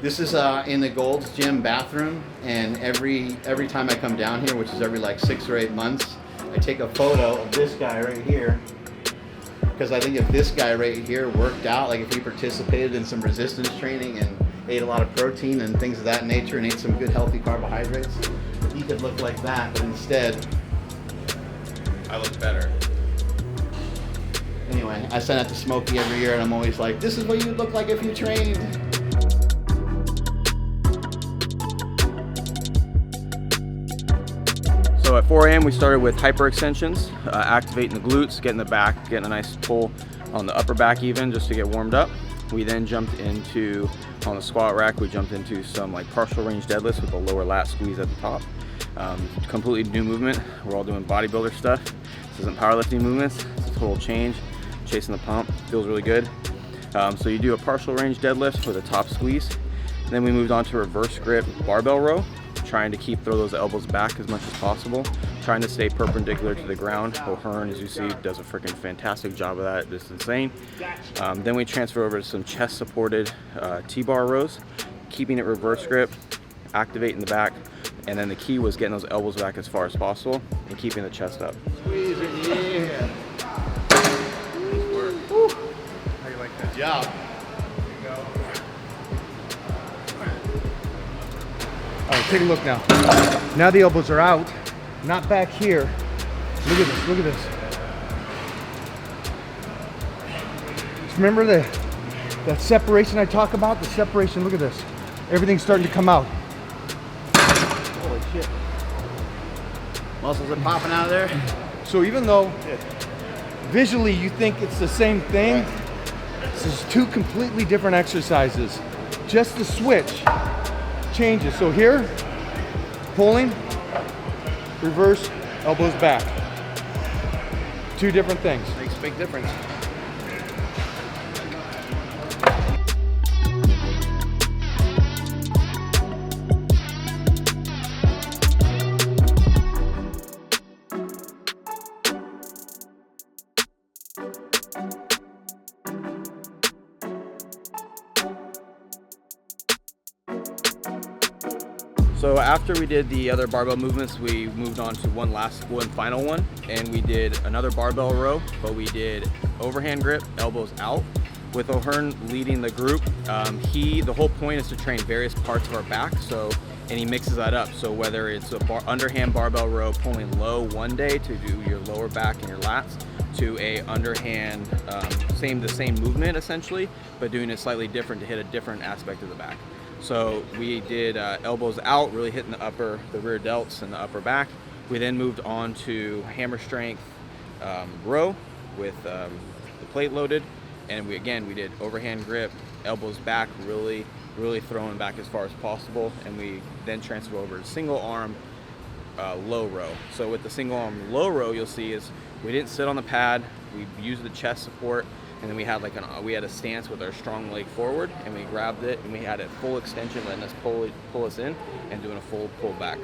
This is in the GOLDS gym bathroom, and every time I come down here, which is every like 6 or 8 months, I take a photo of this guy right here, because I think if this guy right here worked out, like if he participated in some resistance training and ate a lot of protein and things of that nature and ate some good healthy carbohydrates, he could look like that, but instead I look better. Anyway, I send that to Smokey every year, and I'm always like, this is what you'd look like if you trained. So at 4 a.m. we started with hyperextensions, activating the glutes, getting the back, getting a nice pull on the upper back even, just to get warmed up. We then jumped into, on the squat rack, we jumped into some like partial range deadlifts with a lower lat squeeze at the top. Completely new movement. We're all doing bodybuilder stuff. This isn't powerlifting movements, it's a total change. Chasing the pump, feels really good. So you do a partial range deadlift with a top squeeze. Then we moved on to reverse grip barbell row, trying to throw those elbows back as much as possible, trying to stay perpendicular to the ground. O'Hearn, as you see, does a freaking fantastic job of that. It's insane. Then we transfer over to some chest supported T-bar rows, keeping it reverse grip, activating the back, and then the key was getting those elbows back as far as possible and keeping the chest up. Squeeze it, yeah. Nice work. Woo. How you like that? Good job. All right, take a look now. Now the elbows are out, not back here. Look at this, look at this. Just remember that separation I talk about? The separation, look at this. Everything's starting to come out. Holy shit. Muscles are popping out of there. So even though visually you think it's the same thing, this is two completely different exercises. Just the switch changes. So here, pulling, reverse, elbows back. Two different things. Makes a big difference. So after we did the other barbell movements, we moved on to one final one, and we did another barbell row, but we did overhand grip, elbows out, with O'Hearn leading the group. The whole point is to train various parts of our back, and he mixes that up. So whether it's a underhand barbell row pulling low one day to do your lower back and your lats, to a underhand, the same movement essentially, but doing it slightly different to hit a different aspect of the back. So we did elbows out, really hitting the rear delts and the upper back. We then moved on to hammer strength row with the plate loaded, and we did overhand grip, elbows back, really throwing back as far as possible, and we then transfer over to single arm low row. So with the single arm low row, you'll see is we didn't sit on the pad, we used the chest support, and then we had a stance with our strong leg forward, and we grabbed it, and we had a full extension letting us pull us in and doing a full pull back.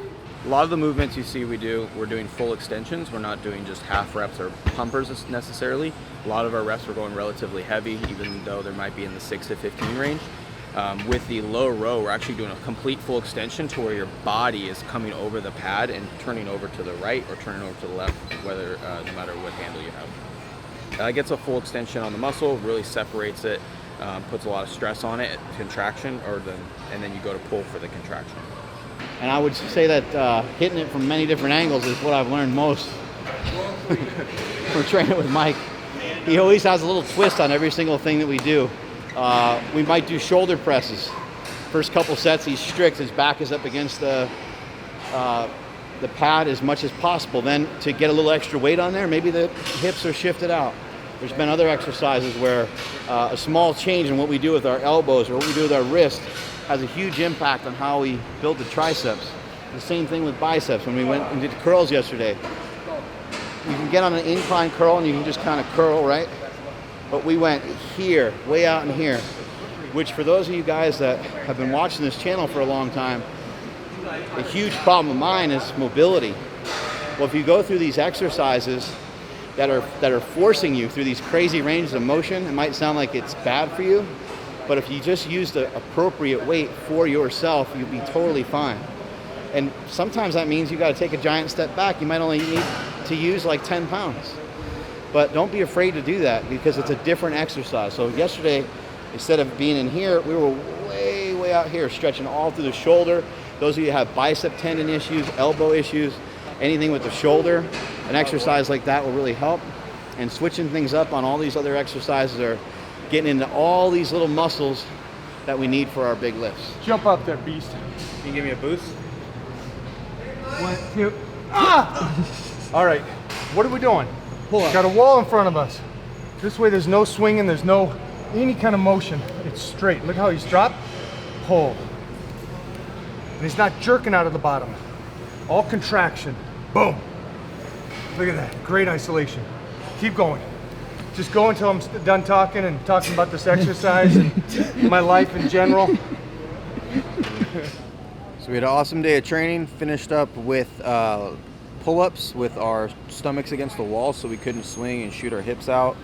A lot of the movements you see we're doing full extensions. We're not doing just half reps or pumpers necessarily. A lot of our reps are going relatively heavy, even though there might be in the 6 to 15 range. With the low row, we're actually doing a complete full extension to where your body is coming over the pad and turning over to the right or turning over to the left, no matter what handle you have. Gets a full extension on the muscle, really separates it, puts a lot of stress on it, contraction, and then you go to pull for the contraction. And I would say that hitting it from many different angles is what I've learned most from training with Mike. He always has a little twist on every single thing that we do. We might do shoulder presses. First couple sets, he's strict. His back is up against the pad as much as possible. Then to get a little extra weight on there, maybe the hips are shifted out. There's been other exercises where a small change in what we do with our elbows or what we do with our wrist has a huge impact on how we build the triceps. The same thing with biceps. When we went and did curls yesterday, you can get on an incline curl and you can just kind of curl, right? But we went here, way out in here, which for those of you guys that have been watching this channel for a long time, a huge problem of mine is mobility. Well, if you go through these exercises that are forcing you through these crazy ranges of motion, it might sound like it's bad for you. But if you just use the appropriate weight for yourself, you'll be totally fine. And sometimes that means you got to take a giant step back. You might only need to use like 10 pounds. But don't be afraid to do that because it's a different exercise. So yesterday, instead of being in here, we were way out here, stretching all through the shoulder. Those of you who have bicep tendon issues, elbow issues, anything with the shoulder, an exercise like that will really help. And switching things up on all these other exercises are getting into all these little muscles that we need for our big lifts. Jump up there, beast. Can you give me a boost? 1, 2, All right, what are we doing? Pull up. Got a wall in front of us. This way there's no swinging, there's no any kind of motion. It's straight. Look how he's dropped. Pull. And he's not jerking out of the bottom. All contraction. Boom. Look at that. Great isolation. Keep going. Just go until I'm done talking and talking about this exercise and my life in general. So we had an awesome day of training, finished up with pull-ups with our stomachs against the wall so we couldn't swing and shoot our hips out.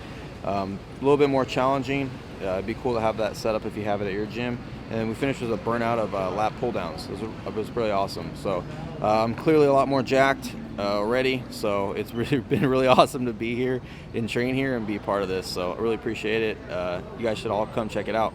A little bit more challenging. It'd be cool to have that set up if you have it at your gym. And then we finished with a burnout of lat pull-downs. It was really awesome. So I'm clearly a lot more jacked already. So it's really been really awesome to be here and train here and be part of this. So I really appreciate it. You guys should all come check it out.